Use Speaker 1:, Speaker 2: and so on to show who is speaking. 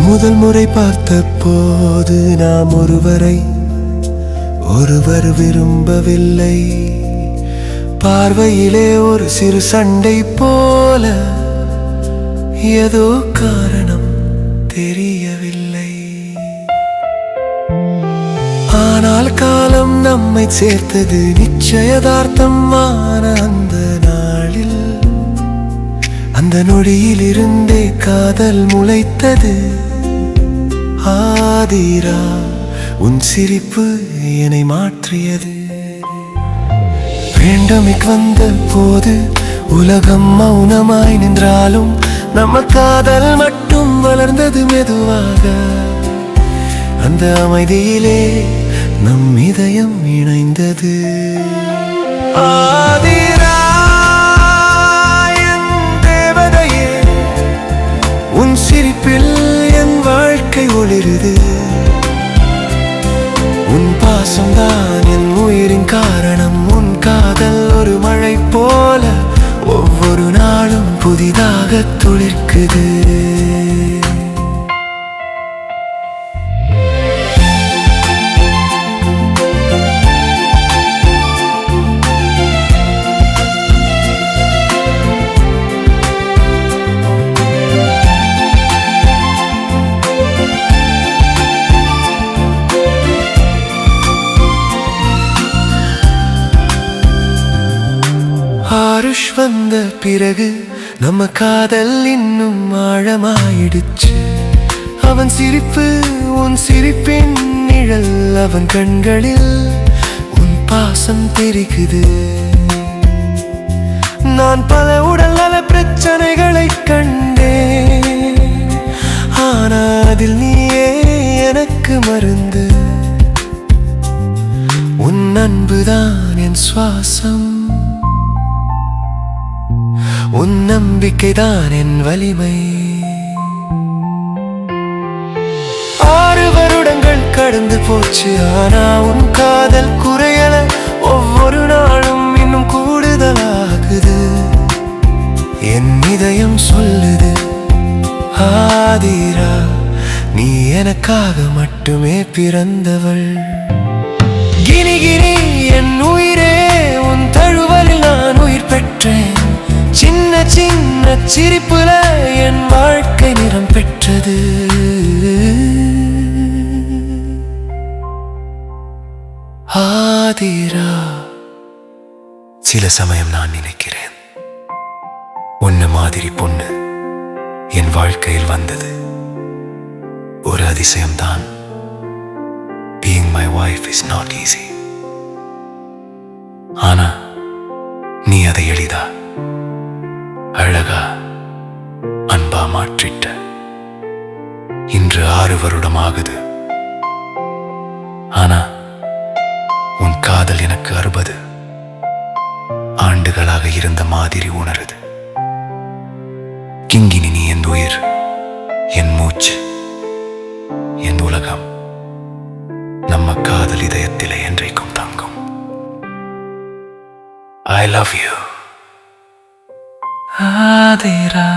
Speaker 1: முதல் முறை பார்த்த போது நாம் ஒருவர் விரும்பவில்லை. பார்வையிலே ஒரு சிறு சண்டை போல ஏதோ காரணம் தெரியவில்லை. ஆனால் காலம் நம்மை சேர்த்தது நிச்சயதார்த்தமான அந்த நாளில். அந்த நொடியில் இருந்தே காதல் முளைத்தது. ஆதிரா, உன் சிரிப்பு என்னை மாற்றியது. பேண்டமிக் வந்த போது உலகம் மௌனமாய் நின்றாலும் நம்ம காதல் மட்டும் வளர்ந்தது மெதுவாக. அந்த அமைதியிலே நம் இதயம் இணைந்தது. ஆதிரா, என் தேவதையே, உன் சிரிப்பில் என் வாழ்க்கை ஒளிருது. உன் பாசம்தான் என் உயிரின் காரணம். உன் காதல் ஒரு மழை போல ஒவ்வொரு நாளும் புதிதாக துளிர்க்குது. ஆருஷ் வந்த பிறகு நம்ம காதல் இன்னும் ஆழமாயிடுச்சு. அவன் சிரிப்பு, உன் சிரிப்பின் நிழல், அவன் கண்களில் உன் பாசம் தெரிக்குது. நான் பல உடல்நல பிரச்சனைகளை கண்டேன், ஆனா அதில் நீயே எனக்கு மருந்து. உன் அன்புதான் என் சுவாசம், உன் நம்பிக்கைதான் என் வலிமை. 6 வருடங்கள் கடந்து போச்சு, ஆனா உன் காதல் குறையல. ஒவ்வொரு நாளும் இன்னும் கூடுதலாகுது. என் இதயம் சொல்லுது, ஆதிரா, நீ எனக்காக மட்டுமே பிறந்தவள். கினி கினி என் உயிரே, உன் தழுவலில் நான் உயிர் பெற்றேன். சின்ன சின்ன சிரிப்புல என் வாழ்க்கை நிறம் பெற்றது. ஆதிரா, சில சமயம் நான் நினைக்கிறேன், உன்ன மாதிரி பொண்ணு என் வாழ்க்கையில் வந்தது ஒரு அதிசயம்தான். Being my wife is not easy. ஆனா நீ அதை எளிதா அழகா அன்பா மாற்றிட்ட. இன்று 6 வருடம் ஆகுது, ஆனா உன் காதல் எனக்கு 60 ஆண்டுகளாக இருந்த மாதிரி உணருது. கிங்கினி, நீ என் உயிர், என் மூச்சு, என் உலகம். நம்ம காதல் இதயத்திலே என்றைக்கும் தங்கும். I love you. ஆதிரா.